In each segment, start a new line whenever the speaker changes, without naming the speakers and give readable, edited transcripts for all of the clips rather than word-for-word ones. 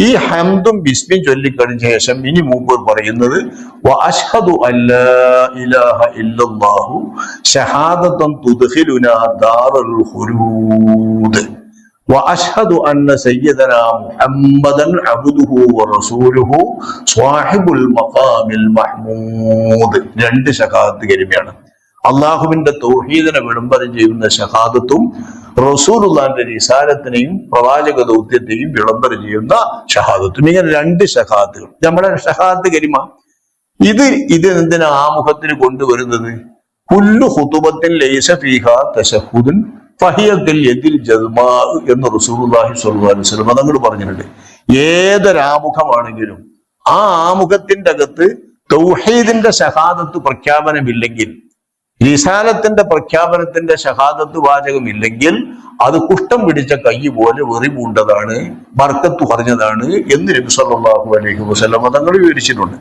ഈ ഹംദും ബിസ്മിയും ചൊല്ലിക്കഴിഞ്ഞ ശേഷം ഇനി മൂപ്പർ പറയുന്നത് വഅശ്ഹദു അല്ലാ ഇലാഹ ഇല്ലല്ലാഹു ഷഹാദതൻ തുദ്ഖിലുനാ ദാറൽ ഖുലൂദ് വഅശ്ഹദു അന്ന സയ്യിദനാ മുഹമ്മദൻ അബ്ദുഹു വറസൂലുഹു സ്വാഹിബുൽ മഖാമിൽ മഹ്മൂദ്. രണ്ട് ഷഹാദത്ത് കലിമയാണ്. അള്ളാഹുവിന്റെ തൗഹീദിനെ വിളംബരം ചെയ്യുന്ന ഷഹാദത്തും റസൂലുള്ളാഹിന്റെ റിസാലത്തിനെയും പ്രവാചക ദൗത്യത്തെയും വിളംബരം ചെയ്യുന്ന ഷഹാദത്തും. ഇങ്ങനെ രണ്ട് ഷഹാദത്തുകൾ. നമ്മുടെ ഷഹാദത്ത് കലിമ ഇത് എന്തിനാ ആമുഖത്തിന് കൊണ്ടുവരുന്നത്? കുല്ലു ഖുതുബത്തിൻ ലൈസ ഫീഹാ തശഹുദുൻ ഫഹിയ കൽ യദിൽ ജദ്മാ എന്ന് റസൂലുള്ളാഹി സ്വല്ലല്ലാഹു അലൈഹി വസല്ലം തങ്ങൾ പറഞ്ഞിട്ടുണ്ട്. ഏതൊരാമുഖമാണെങ്കിലും ആ ആമുഖത്തിന്റെ അകത്ത് തൗഹീദിന്റെ ഷഹാദത്ത് പ്രഖ്യാപനമില്ലെങ്കിൽ, റിസാലത്തിന്റെ പ്രഖ്യാപനത്തിന്റെ ഷഹാദത്ത് വാചകമില്ലെങ്കിൽ അത് കുഷ്ഠം പിടിച്ച കൈ പോലെ വെറി പൂണ്ടതാണ്, ബർക്കത്ത് പറഞ്ഞതാണ് എന്ന് നബി സല്ലല്ലാഹു അലൈഹി വസല്ലം തങ്ങൾ വിവരിച്ചിട്ടുണ്ട്.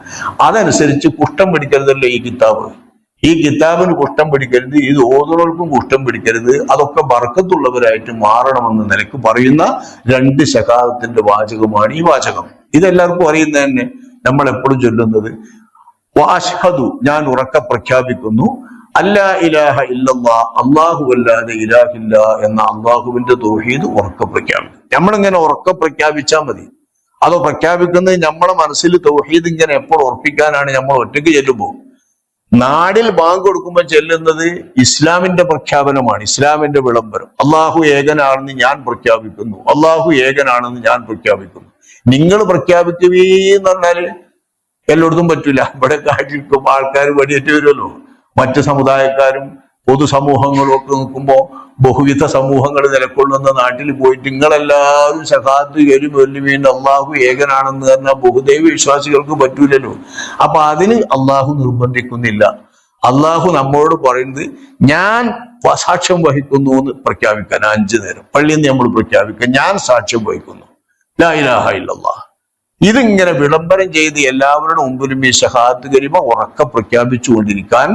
അതനുസരിച്ച് കുഷ്ഠം പിടിക്കരുതല്ലോ ഈ കിതാബ്. ഈ കിതാബിന് കുഷ്ഠം പിടിക്കരുത്, ഇത് ഓരോർക്കും കുഷ്ഠം പിടിക്കരുത്, അതൊക്കെ ബർക്കത്തുള്ളവരായിട്ട് മാറണമെന്ന നിലക്ക് പറയുന്ന രണ്ട് ഷഹാദത്തിന്റെ വാചകമാണ് ഈ വാചകം. ഇതെല്ലാവർക്കും അറിയുന്ന തന്നെ നമ്മൾ എപ്പോഴും ചൊല്ലുന്നത് വഅശ്ഹദു, ഞാൻ ഉറക്കെ പ്രഖ്യാപിക്കുന്നു, അല്ലാ ഇലാഹ ഇല്ലല്ലാഹ്, അല്ലാഹു അല്ലാതെ ഇലാഹില്ല എന്ന അള്ളാഹുവിന്റെ തൗഹീദ് ഉറക്കെ പ്രഖ്യാപിക്കും. നമ്മളിങ്ങനെ ഉറക്കെ പ്രഖ്യാപിച്ചാൽ മതി. അതോ പ്രഖ്യാപിക്കുന്നത് നമ്മളെ മനസ്സിൽ തൗഹീദ് ഇങ്ങനെ എപ്പോൾ ഉറപ്പിക്കാനാണ്? നമ്മൾ ഒറ്റയ്ക്ക് ചെല്ലുമ്പോൾ നാടിൽ ബാങ്ക് കൊടുക്കുമ്പോൾ ചെല്ലുന്നത് ഇസ്ലാമിന്റെ പ്രഖ്യാപനമാണ്, ഇസ്ലാമിന്റെ വിളംബരം. അള്ളാഹു ഏകനാണെന്ന് ഞാൻ പ്രഖ്യാപിക്കുന്നു, അള്ളാഹു ഏകനാണെന്ന് ഞാൻ പ്രഖ്യാപിക്കുന്നു. നിങ്ങൾ പ്രഖ്യാപിക്കുകയെന്ന് പറഞ്ഞാല് എല്ലായിടത്തും പറ്റൂല. ഇവിടെ കാട്ടിരിക്കുമ്പോൾ ആൾക്കാർ വെടിയേറ്റ് വരുമല്ലോ. മറ്റു സമുദായക്കാരും പൊതുസമൂഹങ്ങളും ഒക്കെ നിൽക്കുമ്പോൾ ബഹുവിധ സമൂഹങ്ങൾ നിലകൊള്ളുന്ന നാട്ടിൽ പോയിട്ട് നിങ്ങളെല്ലാവരും ഷഹാദത്ത് കലിമ അള്ളാഹു ഏകനാണെന്ന് പറഞ്ഞാൽ ബഹുദൈവ വിശ്വാസികൾക്ക് പറ്റൂലല്ലോ. അപ്പൊ അതിന് അള്ളാഹു നിർബന്ധിക്കുന്നില്ല. അള്ളാഹു നമ്മോട് പറയുന്നത് ഞാൻ സാക്ഷ്യം വഹിക്കുന്നു എന്ന് പ്രഖ്യാപിക്കാൻ 5 നേരം പള്ളിയിൽ നിന്ന് നമ്മൾ പ്രഖ്യാപിക്കാൻ ഞാൻ സാക്ഷ്യം വഹിക്കുന്നു, ലാ ഇലാഹ ഇല്ലല്ലാഹ്. ഇതിങ്ങനെ വിളംബരം ചെയ്ത് എല്ലാവരുടെ മുമ്പിലും ഈ ഷഹാദത്ത് കലിമ ഉറക്കെ പ്രഖ്യാപിച്ചുകൊണ്ടിരിക്കാൻ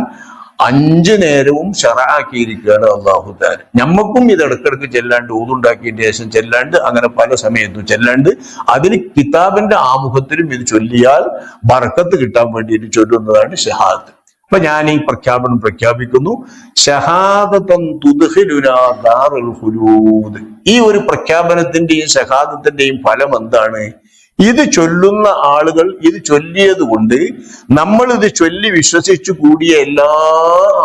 5 നേരവും ശറഅാക്കിയിരിക്കുകയാണ് അല്ലാഹു തആല. ഞമ്മക്കും ഇത് ഇടക്കിടക്ക് ചെല്ലാണ്ട്, ഊതുണ്ടാക്കിയതിന് ശേഷം ചെല്ലാണ്ട്, അങ്ങനെ പല സമയത്തും ചെല്ലാണ്ട്, അതിന് കിതാബിന്റെ ആമുഖത്തിലും ഇത് ചൊല്ലിയാൽ ബർക്കത്ത് കിട്ടാൻ വേണ്ടിയിട്ട് ചൊല്ലുന്നതാണ് ഷഹാദത്ത്. അപ്പൊ ഞാൻ ഈ പ്രഖ്യാപനം പ്രഖ്യാപിക്കുന്നു, ഷഹാദതൻ തുദ്ഖിലുനാ ദാറൽ ഖുലൂദ്. ഈ ഒരു പ്രഖ്യാപനത്തിന്റെയും ഷഹാദത്തിന്റെയും ഫലം എന്താണ്? ഇത് ചൊല്ലുന്ന ആളുകൾ ഇത് ചൊല്ലിയത് കൊണ്ട് നമ്മൾ ഇത് ചൊല്ലി വിശ്വസിച്ചു കൂടിയ എല്ലാ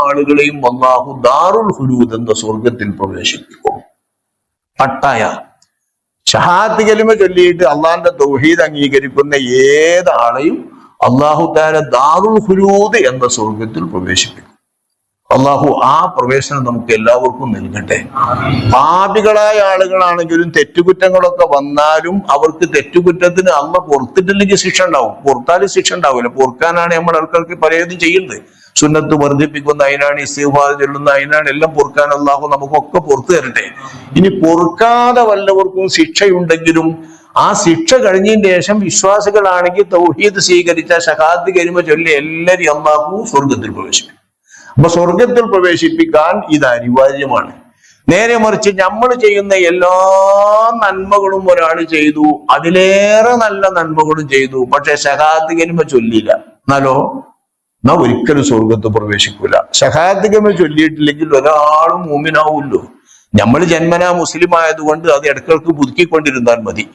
ആളുകളെയും അല്ലാഹു ദാറുൽ ഖുലൂദ് എന്ന സ്വർഗത്തിൽ പ്രവേശിപ്പിക്കും. പട്ടായ ഷഹാദത്ത് കലിമ ചൊല്ലിയിട്ട് അള്ളാഹിന്റെ തൗഹീദ് അംഗീകരിക്കുന്ന ഏതാളെയും അല്ലാഹു തആല ദാറുൽ ഖുലൂദ് എന്ന സ്വർഗത്തിൽ പ്രവേശിപ്പിക്കും. അള്ളാഹു ആ പ്രവേശനം നമുക്ക് എല്ലാവർക്കും നൽകട്ടെ. പാപികളായ ആളുകളാണെങ്കിലും തെറ്റുകുറ്റങ്ങളൊക്കെ വന്നാലും അവർക്ക് തെറ്റുകുറ്റത്തിന് അള്ള പൊറത്തിട്ടില്ലെങ്കിൽ ശിക്ഷ ഉണ്ടാവും. പൊറത്താലും ശിക്ഷ ഉണ്ടാവില്ല. പൊറുക്കാനാണ് നമ്മൾ ആൾക്കാർക്ക് പലതും ചെയ്യുന്നത്. സുന്നത്ത് വർദ്ധിപ്പിക്കുന്ന അതിനാണ്, ഇസ്തിഗ്ഫാർ ചൊല്ലുന്ന അതിനാണ്, എല്ലാം പൊറുക്കാൻ അള്ളാഹു നമുക്കൊക്കെ പുറത്തു തരട്ടെ. ഇനി പൊറുക്കാതെ വല്ലവർക്കും ശിക്ഷയുണ്ടെങ്കിലും ആ ശിക്ഷ കഴിഞ്ഞതിന് ശേഷം വിശ്വാസികളാണെങ്കിൽ തൗഹീദ് സ്വീകരിച്ച ഷഹാദത്ത് കലിമ ചൊല്ലി എല്ലാവരും അള്ളാഹു സ്വർഗത്തിൽ പ്രവേശിക്കും. അപ്പൊ സ്വർഗത്തിൽ പ്രവേശിപ്പിക്കാൻ ഇത് അനിവാര്യമാണ്. നേരെ മറിച്ച് നമ്മൾ ചെയ്യുന്ന എല്ലാ നന്മകളും ഒരാൾ ചെയ്തു, അതിലേറെ നല്ല നന്മകളും ചെയ്തു, പക്ഷെ ഷഹാദത്ത് കലിമ ചൊല്ലിയില്ല, എന്നാ ഒരിക്കലും സ്വർഗത്തിൽ പ്രവേശിക്കൂല. ഷഹാദത്ത് കലിമ ചൊല്ലിയിട്ടില്ലെങ്കിൽ ഒരാളും മൂമിനാവൂല്ലോ. നമ്മൾ ജന്മനാ മുസ്ലിം ആയതുകൊണ്ട് അത് ഇടക്കിടക്ക് പുതുക്കിക്കൊണ്ടിരുന്നാൽ മതി.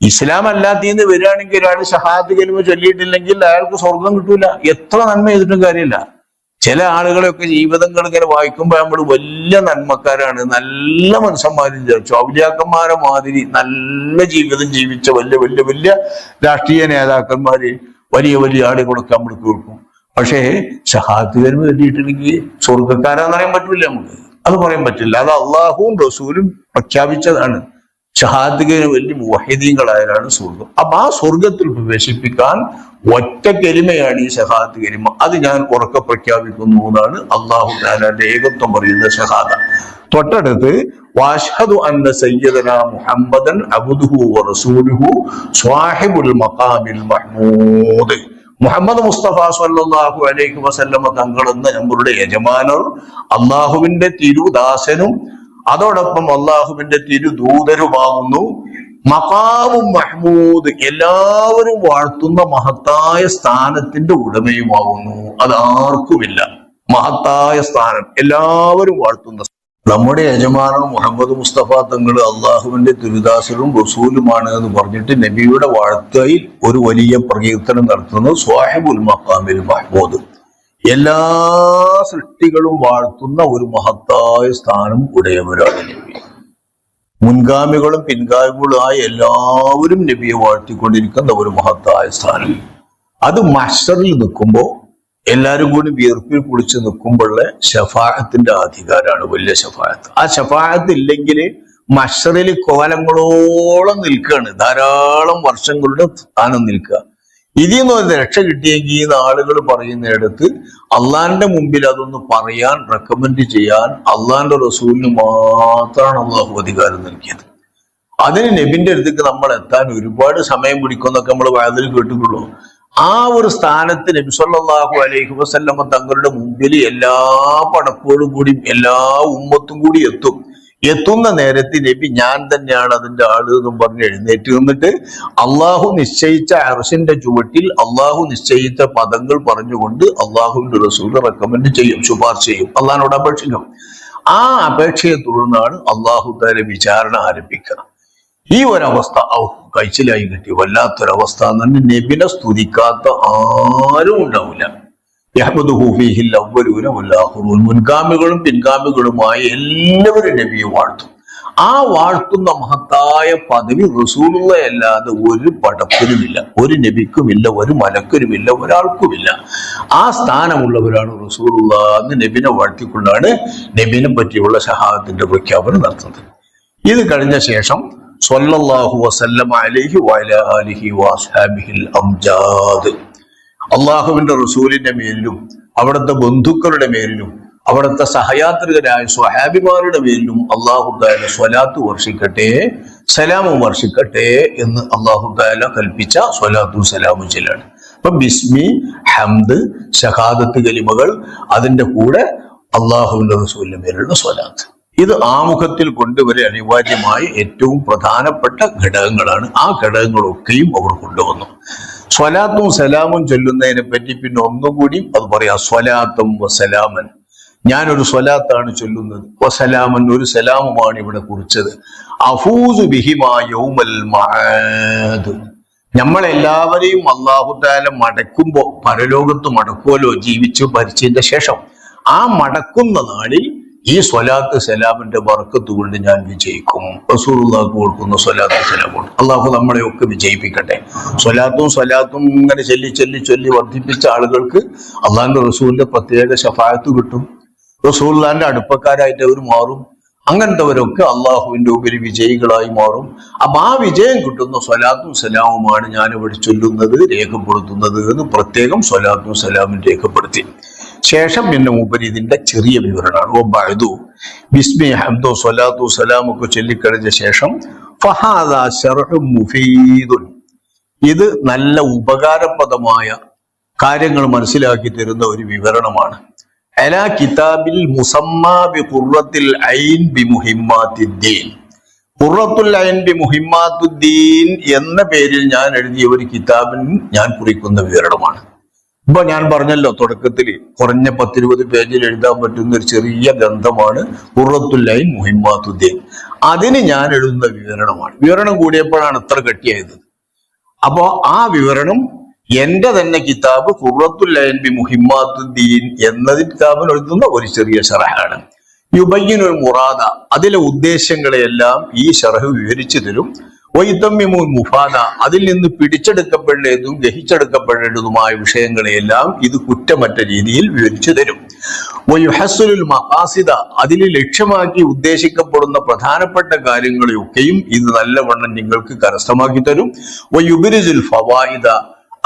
ഇസ്ലാം അല്ലാത്തീന്ന് വരികയാണെങ്കിൽ ഒരാൾ ഷഹാദത്ത് കലിമ ചൊല്ലിയിട്ടില്ലെങ്കിൽ അയാൾക്ക് സ്വർഗം കിട്ടൂല. എത്ര നന്മ ചെയ്തിട്ടും കാര്യമില്ല. ചില ആളുകളെയൊക്കെ ജീവിതങ്ങൾ ഇങ്ങനെ വായിക്കുമ്പോൾ നമ്മൾ വലിയ നന്മക്കാരാണ്, നല്ല മനുഷ്യന്മാരും വിചാരിച്ചു, ഔലിയാക്കന്മാരെ മാതിരി നല്ല ജീവിതം ജീവിച്ച വലിയ വലിയ വലിയ രാഷ്ട്രീയ നേതാക്കന്മാര്, വലിയ വലിയ ആളുകളൊക്കെ നമ്മൾ കേൾക്കും. പക്ഷേ ഷഹാദത്ത് കലിമ ചൊല്ലിയിട്ടില്ലെങ്കിൽ സ്വർഗക്കാരാന്ന് പറയാൻ പറ്റില്ല. നമുക്ക് അത് പറയാൻ പറ്റില്ല. അത് അള്ളാഹുവും റസൂലും പ്രഖ്യാപിച്ചതാണ്. ഷഹാദത്ത് വലിയ മുവഹിദീങ്ങളായാലാണ് സ്വർഗം. അപ്പൊ ആ സ്വർഗത്തിൽ പ്രവേശിപ്പിക്കാൻ ഒറ്റ കലിമയാണ് ഈ ഷഹാദത്ത് കലിമ. അത് ഞാൻ ഉറക്കെ പ്രഖ്യാപിക്കുന്നു എന്നാണ് അല്ലാഹു തആലയുടെ ഏകത്വം പറയുന്ന ഷഹാദ. തൊട്ടടുത്ത് വഅശ്ഹദു അന്ന സയ്യിദനാ മുഹമ്മദൻ അബ്ദുഹു വറസൂലുഹു സ്വാഹിബുൽ മഖാമിൽ മഹ്മൂദ്. മുഹമ്മദ് മുസ്തഫ സ്വല്ലല്ലാഹു അലൈഹി വസല്ലമ തങ്ങളെന്ന നമ്മളുടെ യജമാനർ, അള്ളാഹുവിന്റെ തിരുദാസനും അതോടൊപ്പം അള്ളാഹുവിന്റെ തിരുദൂതരുമാകുന്നു മഖാമും മഹ്മൂദ്, എല്ലാവരും വാഴ്ത്തുന്ന മഹത്തായ സ്ഥാനത്തിന്റെ ഉടമയുമാകുന്നു. അത് ആർക്കുമില്ല. മഹത്തായ സ്ഥാനം, എല്ലാവരും വാഴ്ത്തുന്ന. നമ്മുടെ യജമാനൻ മുഹമ്മദ് മുസ്തഫ തങ്ങൾ അള്ളാഹുവിന്റെ ദുരിദാസരും റസൂലുമാണ് എന്ന് പറഞ്ഞിട്ട് നബിയുടെ വാഴ്ത്തയിൽ ഒരു വലിയ പ്രകീർത്തനം നടത്തുന്നത് സ്വാഹിബുൽ മഖാമിൽ മഹ്മൂദ്, എല്ലാ സൃഷ്ടികളും വാഴ്ത്തുന്ന ഒരു മഹത്തായ സ്ഥാനം ഉടയവരാണ് നബി. മുൻഗാമികളും പിൻഗാമികളുമായ എല്ലാവരും നബിയെ വാഴ്ത്തിക്കൊണ്ടിരിക്കുന്ന ഒരു മഹത്തായ സ്ഥാനം. അത് മഹ്ശറിൽ നിൽക്കുമ്പോൾ എല്ലാവരും കൂടി വിയർപ്പിൽ കുളിച്ച് നിൽക്കുമ്പോഴുള്ള ശഫാഅത്തിന്റെ അധികാരമാണ്, വലിയ ശഫാഅത്ത്. ആ ശഫാഅത്ത് ഇല്ലെങ്കിൽ മഹ്ശറിൽ കോലങ്ങളോളം നിൽക്കുകയാണ്, ധാരാളം വർഷങ്ങളുടെ സ്ഥാനം നിൽക്കുക. ഇതിൽ നിന്ന് രക്ഷ കിട്ടിയെങ്കിൽ ആളുകൾ പറയുന്നിടത്ത് അള്ളാന്റെ മുമ്പിൽ അതൊന്ന് പറയാൻ, റെക്കമെൻഡ് ചെയ്യാൻ അള്ളാന്റെ റസൂലിന് മാത്രമാണ് അള്ളാഹു അധികാരം നൽകിയത്. അതിന് നബിന്റെ അടുത്തേക്ക് നമ്മൾ എത്താൻ ഒരുപാട് സമയം പിടിക്കുന്നൊക്കെ നമ്മൾ വയതിൽ കേട്ടിട്ടുള്ളൂ. ആ ഒരു സ്ഥാനത്ത് നബി സല്ലല്ലാഹു അലൈഹി വസല്ലമ തങ്ങളുടെ മുമ്പിൽ എല്ലാ പടപ്പുകളും കൂടി എല്ലാ ഉമ്മത്തും കൂടി എത്തുന്ന നേരത്ത് നബി ഞാൻ തന്നെയാണ് അതിന്റെ ആള് എന്നും പറഞ്ഞ് എഴുന്നേറ്റ് നിന്നിട്ട് അള്ളാഹു നിശ്ചയിച്ച അർശിന്റെ ചുവട്ടിൽ അള്ളാഹു നിശ്ചയിച്ച പദങ്ങൾ പറഞ്ഞുകൊണ്ട് അള്ളാഹുവിന്റെ റസൂൽ റെക്കമെൻഡ് ചെയ്യും, ശുപാർശ ചെയ്യും, അള്ളാഹിനോട് അപേക്ഷിക്കും. ആ അപേക്ഷയെ തുടർന്നാണ് അള്ളാഹു തആല വിചാരണ ആരംഭിക്കുക. ഈ ഒരവസ്ഥ കഴിച്ചിലായി കിട്ടി, വല്ലാത്തൊരവസ്ഥ. തന്നെ നബിനെ സ്തുതിക്കാത്ത ആരും ഉണ്ടാവില്ല. മുൻഗാമികളും പിൻഗാമികളുമായ എല്ലാവരും നബിയെ വാഴ്ത്തും. ആ വാഴ്ത്തുന്ന മഹത്തായ പദവി റസൂലുള്ളയല്ലാതെ ഒരു പടപ്പിനുമില്ല, ഒരു നബിക്കുമില്ല, ഒരു മലക്കിനുമില്ല, ഒരാൾക്കുമില്ല. ആ സ്ഥാനമുള്ളവരാണ് റസൂലുള്ള എന്ന് നബിനെ വാഴ്ത്തിക്കൊണ്ടാണ് നബിനെ പറ്റിയുള്ള ഷഹാദത്തിന്റെ പ്രഖ്യാപനം നടത്തുന്നത്. ഇത് കഴിഞ്ഞ ശേഷം സ്വല്ലല്ലാഹു വസല്ലമ അലൈഹി വഅലാ ആലിഹി വഅസ്ഹാബിഹിൽ അംജാദ്, അള്ളാഹുവിന്റെ റസൂലിന്റെ മേലിലും അവിടുത്തെ ബന്ധുക്കളുടെ മേലിലും അവിടുത്തെ സഹയാത്രികരായ സ്വഹാബിമാരുടെ മേലിലും അള്ളാഹു തആല സ്വലാത്ത് വർഷിക്കട്ടെ, സലാമും വർഷിക്കട്ടെ എന്ന് അള്ളാഹു തആല കൽപ്പിച്ച സ്വലാത്തും സലാമും ചെല്ലാണ്. അപ്പൊ ബിസ്മി, ഹംദ്, ഷഹാദത്ത് കലിമകൾ, അതിന്റെ കൂടെ അള്ളാഹുവിന്റെ റസൂലിന്റെ മേലുള്ള സ്വലാത്ത്, ഇത് ആമുഖത്തിൽ കൊണ്ടുവരെ അനിവാര്യമായ ഏറ്റവും പ്രധാനപ്പെട്ട ഘടകങ്ങളാണ്. ആ ഘടകങ്ങളൊക്കെയും അവർ കൊണ്ടുവന്നു. സ്വലാത്തും സലാമും ചൊല്ലുന്നതിനെ പറ്റി പിന്നെ ഒന്നുകൂടി അത് പറയാം. സ്വലാത്തും വസലാമൻ, ഞാനൊരു സ്വലാത്താണ് ചൊല്ലുന്നത്, വസലാമൻ ഒരു സലാമുമാണ് ഇവിടെ കുറിച്ചത്. അഫൂസു ബിഹിമാ യൗമൽ മഅദ്, നമ്മളെല്ലാവരെയും അല്ലാഹു തആല മടക്കുമ്പോ, പരലോകത്ത് മടക്കുമല്ലോ ജീവിച്ചു ഭരിച്ചതിന്റെ ശേഷം, ആ മടക്കുന്ന നാളിൽ ഈ സ്വലാത്ത് സലാമിന്റെ ബർക്കത്ത് കൊണ്ട് ഞാൻ വിജയിക്കും. റസൂലുള്ളാഹിക്ക് കൊടുക്കുന്ന സ്വലാത്ത് സലാമുണ്ട്. അള്ളാഹു നമ്മളെയൊക്കെ വിജയിപ്പിക്കട്ടെ. സ്വലാത്തും ഇങ്ങനെ ചൊല്ലി വർദ്ധിപ്പിച്ച ആളുകൾക്ക് അള്ളാഹിന്റെ റസൂലിന്റെ പ്രത്യേക ശഫാഅത്ത് കിട്ടും. റസൂലുള്ളാഹിന്റെ അടുപ്പക്കാരായിട്ട് അവർ മാറും. അങ്ങനത്തെവരൊക്കെ അള്ളാഹുവിന്റെ ഉപരി വിജയികളായി മാറും. അപ്പൊ ആ വിജയം കിട്ടുന്ന സ്വലാത്തും സലാമുമാണ് ഞാനിവിടെ ചൊല്ലുന്നത്, രേഖപ്പെടുത്തുന്നത് എന്ന് പ്രത്യേകം സ്വലാത്തും സലാമും രേഖപ്പെടുത്തി. ശേഷം പിന്നെ ഉപരി ഇതിന്റെ ചെറിയ വിവരണമാണ്. ബിസ്മി ഹംദു സ്വലാത്തു സലാമൊക്കെ ചൊല്ലിക്കഴിഞ്ഞ ശേഷം ഫഹാദാ ശർഉം മുഫീദുൻ, ഇത് നല്ല ഉപകാരപ്രദമായ കാര്യങ്ങൾ മനസ്സിലാക്കി തരുന്ന ഒരു വിവരണമാണ്. അലാ കിതാബിൽ മുസമ്മാ ബി ഖുർറത്തുൽ ഐൻ ബി മുഹിമ്മാത്തിദ്ദീൻ, ഖുർറത്തുൽ ഐൻ ബി മുഹിമ്മാത്തുദ്ദീൻ എന്ന പേരിൽ ഞാൻ എഴുതിയ ഒരു കിതാബിന് ഞാൻ കുറിക്കുന്ന വിവരണമാണ്. ഇപ്പൊ ഞാൻ പറഞ്ഞല്ലോ തുടക്കത്തിൽ കുറഞ്ഞ 10-20 പേജിൽ എഴുതാൻ പറ്റുന്ന ഒരു ചെറിയ ഗ്രന്ഥമാണ് ഖുർറത്തുൽ ഐൻ മുഹിമ്മാത്തുദ്ദീൻ. അതിന് ഞാൻ എഴുതുന്ന വിവരണമാണ്. വിവരണം കൂടിയപ്പോഴാണ് ഇത്ര കട്ടിയായത്. അപ്പോ ആ വിവരണം എന്റെ തന്നെ കിതാബ് ഖുർറത്തുൽ ഐൻ ബി മുഹിമ്മാത്തുദ്ദീൻ എന്നതിൽ കിതാബിന് എഴുതുന്ന ഒരു ചെറിയ ശറഹാണ്. യുബയ്യിനുൽ മുറാദ, അതിലെ ഉദ്ദേശങ്ങളെയെല്ലാം ഈ ശറഹ് വിവരിച്ചു തരും. വൈതമ്യമുൽ മുഫാദ, അതിൽ നിന്ന് പിടിച്ചെടുക്കപ്പെടേണ്ടതും ഗ്രഹിച്ചെടുക്കപ്പെടേണ്ടതുമായ വിഷയങ്ങളെയെല്ലാം ഇത് കുറ്റമറ്റ രീതിയിൽ വിവരിച്ചു തരും. വയുഹസ്സുലുൽ മഖാസിദ, അതിൽ ലക്ഷ്യമാക്കി ഉദ്ദേശിക്കപ്പെടുന്ന പ്രധാനപ്പെട്ട കാര്യങ്ങളെയൊക്കെയും ഇത് നല്ലവണ്ണം നിങ്ങൾക്ക് കരസ്ഥമാക്കി തരും. വയുബ്രിസുൽ ഫവായിദ,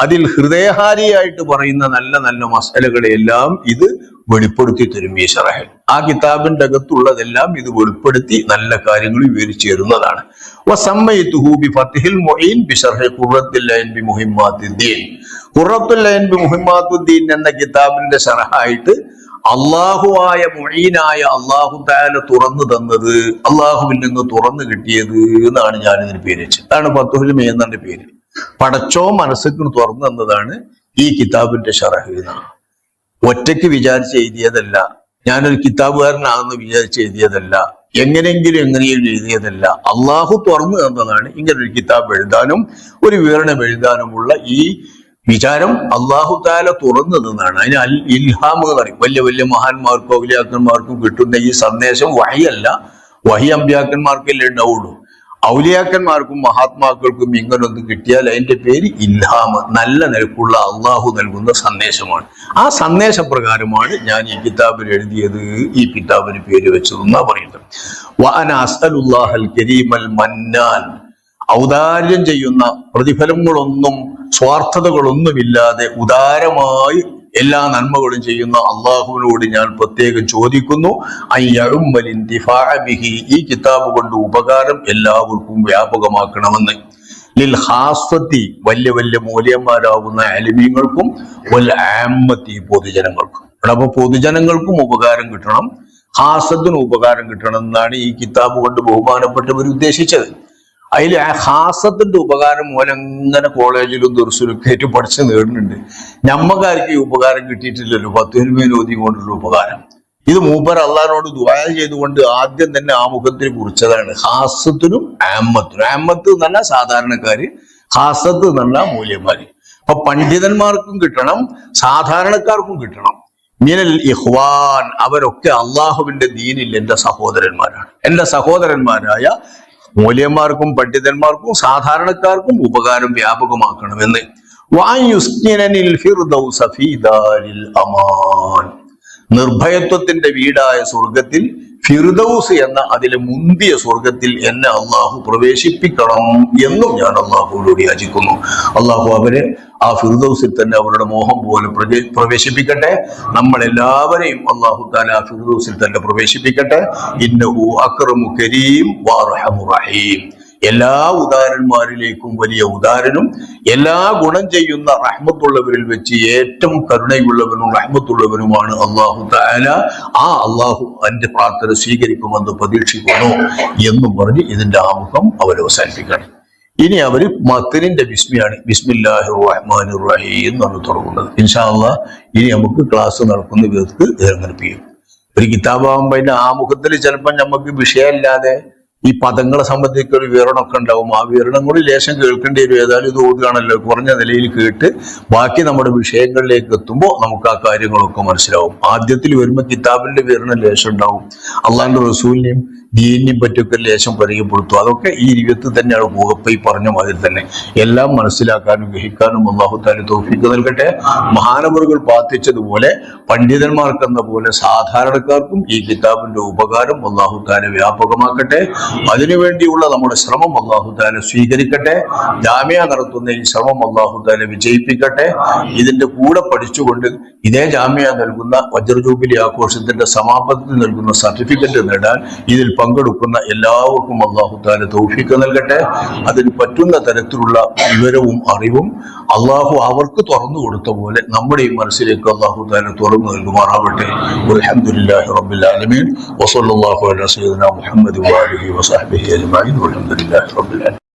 അതിൽ ഹൃദയഹാരിയായിട്ട് പറയുന്ന നല്ല നല്ല മസലകളെയെല്ലാം ഇത് വെളിപ്പെടുത്തി തരും ഈ ശറഹിൽ. ആ കിതാബിന്റെ അകത്തുള്ളതെല്ലാം ഇത് വെളിപ്പെടുത്തി നല്ല കാര്യങ്ങൾ വിവരിച്ചു തരുന്നതാണ്. വസമ്മൈതുഹു ബിഫത്ഹിൽ മുഈൻ ബിശർഹി ഖുർറത്തുൽ ഐൻ ബി മുഹിമ്മാത്തുദ്ദീൻ, ഖുർറത്തുൽ ഐൻ ബി മുഹിമ്മാത്തുദ്ദീൻ എന്ന കിതാബിന്റെ ശറഹായിട്ട് അള്ളാഹുവായ മുഈനായ അള്ളാഹു തആല തുറന്നു തന്നത്, അള്ളാഹുവിൽ നിന്ന് തുറന്നു കിട്ടിയത് എന്നാണ് ഞാൻ ഇതിന് പേര് വെച്ചത്. അതാണ് ഫത്ഹുൽ മീൻ എന്ന പേര്. പടച്ചോ മനസ്സിന് തുറന്നു തന്നതാണ് ഈ കിതാബിന്റെ ശറഹ് എന്നാണ്. ഒറ്റയ്ക്ക് വിചാരിച്ച് എഴുതിയതല്ല, ഞാനൊരു കിതാബുകാരനാണെന്ന് വിചാരിച്ച് എഴുതിയതല്ല, എങ്ങനെയെങ്കിലും എഴുതിയതല്ല. അള്ളാഹു തുറന്നു തന്നതാണ് ഇങ്ങനൊരു കിതാബ് എഴുതാനും ഒരു വിവരണം എഴുതാനുമുള്ള ഈ വിചാരം അള്ളാഹു തആല തുറന്നു തന്നതാണ്. അതിന് ഇൽഹാം എന്ന് പറയും. വലിയ വലിയ മഹാന്മാർക്കും ഔലിയാക്കന്മാർക്കും കിട്ടുന്ന ഈ സന്ദേശം വഹിയല്ല, വഹി അമ്പിയാക്കന്മാർക്കല്ലേ ഉണ്ടാവുള്ളൂ. ഔലിയാക്കന്മാർക്കും മഹാത്മാക്കൾക്കും ഇങ്ങനൊന്നും കിട്ടിയാൽ അതിന്റെ പേര് ഇൽഹാം, നല്ല നിലക്കുള്ള അള്ളാഹു നൽകുന്ന സന്ദേശമാണ്. ആ സന്ദേശപ്രകാരമാണ് ഞാൻ ഈ കിതാബിൽ എഴുതിയത്, ഈ കിതാബിന് പേര് വെച്ചതെന്നാ പറയുന്നത്. വഅന അസ്അലുല്ലാഹൽ കരീമൽ മന്നാൻ, ഔദാര്യം ചെയ്യുന്ന, പ്രതിഫലങ്ങളൊന്നും സ്വാർത്ഥതകളൊന്നുമില്ലാതെ ഉദാരമായി എല്ലാ നന്മകളും ചെയ്യുന്ന അള്ളാഹുവിനോട് ഞാൻ പ്രത്യേകം ചോദിക്കുന്നു, ഈ കിതാബ് കൊണ്ട് ഉപകാരം എല്ലാവർക്കും വ്യാപകമാക്കണമെന്ന്. ലിൽ ഖാസ്സത്തി, വലിയ വലിയ മൂല്യന്മാരാകുന്ന ആലിമീങ്ങൾക്കും, വൽ ആമ്മത്തി, പൊതുജനങ്ങൾക്കും. അപ്പൊ പൊതുജനങ്ങൾക്കും ഉപകാരം കിട്ടണം, ഖാസത്തിനും ഉപകാരം കിട്ടണം എന്നാണ് ഈ കിതാബ് കൊണ്ട് ബഹുമാനപ്പെട്ടവർ ഉദ്ദേശിച്ചത്. അതിൽ ആ ഖാസത്തിന്റെ ഉപകാരം മൂലം ഇങ്ങനെ കോളേജിലും ദുർസിലും കയറ്റി പഠിച്ച് നേടുന്നുണ്ട്. നമ്മക്കാർക്ക് ഈ ഉപകാരം കിട്ടിയിട്ടില്ലല്ലോ, ഫത്ഹുൽ മീൻ ഓതി കൊണ്ടുള്ള ഉപകാരം. ഇത് മൂപ്പർ അള്ളാഹിനോട് ദുആ ചെയ്തുകൊണ്ട് ആദ്യം തന്നെ ആ മുഖത്തിൽ കുറിച്ചതാണ്. ഖാസത്തിനും ആമ്മത്തിനും. ആമ്മത്ത് എന്ന് പറഞ്ഞാൽ സാധാരണക്കാര്, ഖാസത്ത് എന്ന് പറഞ്ഞാൽ മൂല്യന്മാര്. അപ്പൊ പണ്ഡിതന്മാർക്കും കിട്ടണം, സാധാരണക്കാർക്കും കിട്ടണം. മിനൽ ഇഖ്വാൻ, അവരൊക്കെ അള്ളാഹുവിന്റെ ദീനിൽ എന്റെ സഹോദരന്മാരാണ്. എന്റെ സഹോദരന്മാരായ മൂല്യന്മാർക്കും പണ്ഡിതന്മാർക്കും സാധാരണക്കാർക്കും ഉപകാരം വ്യാപകമാക്കണമെന്ന്. നിർഭയത്വത്തിന്റെ വീടായ സ്വർഗത്തിൽ, ഫിർദൗസ് എന്ന അതിലെ മുന്തിയ സ്വർഗത്തിൽ എന്നെ അള്ളാഹു പ്രവേശിപ്പിക്കണം എന്നും ഞാൻ അള്ളാഹുവിനോട് യാചിക്കുന്നു. അള്ളാഹു അവരെ ആ ഫിർദൗസിൽ തന്നെ അവരുടെ മോഹം പോലെ പ്രവേശിപ്പിക്കട്ടെ. നമ്മളെല്ലാവരെയും അള്ളാഹു തആല ആ ഫിർദൗസിൽ തന്നെ പ്രവേശിപ്പിക്കട്ടെ. ഇന്നഹു അക്രമു കരീം വറഹമു റഹീം. എല്ലാ ഉദാരന്മാരിലേക്കും വലിയ ഉദാരനും, എല്ലാ ഗുണം ചെയ്യുന്ന റഹ്മത്തുള്ളവരിൽ വെച്ച് ഏറ്റവും കരുണയുള്ളവനും റഹ്മത്തുള്ളവനുമാണ് അള്ളാഹു തആല. ആ അള്ളാഹു എന്റെ പ്രാർത്ഥന സ്വീകരിക്കുമെന്ന് പ്രതീക്ഷിക്കുന്നു എന്നും പറഞ്ഞ് ഇതിന്റെ ആമുഖം അവരവസാനിപ്പിക്കണം. ഇനി അവര് മത്തനിന്റെ ബിസ്മിയാണ്, ബിസ്മില്ലാഹിർ റഹ്മാനിർ റഹീം എന്നാണ് തുടങ്ങുന്നത്. ഇൻഷാ അല്ലാഹ് ഇനി നമുക്ക് ക്ലാസ് നടക്കുന്ന വിധത്തിൽ ഇതെങ്ങനെ ചെയ്യും. ഒരു കിതാബാകുമ്പോ അതിന്റെ ആമുഖത്തിൽ ചിലപ്പോൾ നമുക്ക് വിഷയമില്ലാതെ ഈ പദങ്ങളെ സംബന്ധിക്കുന്ന ഒരു വിവരണമൊക്കെ ഉണ്ടാവും. ആ വിവരണം കൂടി ലേശം കേൾക്കേണ്ടി വരും. ഏതായാലും ഇത് ഓതുകയാണല്ലോ, കുറഞ്ഞ നിലയിൽ കേട്ട് ബാക്കി നമ്മുടെ വിഷയങ്ങളിലേക്ക് എത്തുമ്പോൾ നമുക്ക് ആ കാര്യങ്ങളൊക്കെ മനസ്സിലാവും. ആദ്യത്തിൽ വരുമ്പോൾ കിതാബിന്റെ വിവരണം ലേശം ഉണ്ടാവും, അള്ളാഹിന്റെ റസൂലിനെയും ദീനിനെയും പറ്റിയൊക്കെ ലേശം പരിചയപ്പെടുത്തും. അതൊക്കെ ഈ ജീവിതത്തിൽ തന്നെയാണ് പോകുക. ഈ പറഞ്ഞ മാതിരി തന്നെ എല്ലാം മനസ്സിലാക്കാനും ഗ്രഹിക്കാനും അല്ലാഹു തആല തൗഫീഖ് നൽകട്ടെ. മഹാനവറുകൾ പ്രാർത്ഥിച്ചതുപോലെ പണ്ഡിതന്മാർക്കെന്ന പോലെ സാധാരണക്കാർക്കും ഈ കിതാബിന്റെ ഉപകാരം അല്ലാഹു തആല വ്യാപകമാക്കട്ടെ. അതിനുവേണ്ടിയുള്ള നമ്മുടെ ശ്രമം അല്ലാഹു തആല സ്വീകരിക്കട്ടെ. ജാമിയ നടത്തുന്ന ഈ ശ്രമം അല്ലാഹു തആല വിജയിപ്പിക്കട്ടെ. ഇതിന്റെ കൂടെ പഠിച്ചുകൊണ്ട് ഇതേ ജാമിയ നൽകുന്ന വജ്ര ജൂബിലി ആഘോഷത്തിന്റെ സമാപനത്തിൽ നൽകുന്ന സർട്ടിഫിക്കറ്റ് നേടാൻ ഇതിൽ പങ്കെടുക്കുന്ന എല്ലാവർക്കും അല്ലാഹു തആല തൗഫീഖ് നൽകട്ടെ. അതിന് പറ്റുന്ന തരത്തിലുള്ള വിവരവും അറിവും അല്ലാഹു അവർക്ക് തുറന്നു കൊടുത്ത പോലെ നമ്മുടെ ഈ മനസ്സിലേക്ക് അല്ലാഹു തആല തുറന്നു നൽകുമാറാവട്ടെ. അൽഹംദുലില്ലാഹി റബ്ബിൽ ആലമീൻ വസല്ലല്ലാഹു അലാ സയ്യിദിനാ മുഹമ്മദ് വഅലിഹി വസഹ്ബിഹി അജ്മഈൻ വൽഹംദുലില്ലാഹി റബ്ബിൽ ആലമീൻ.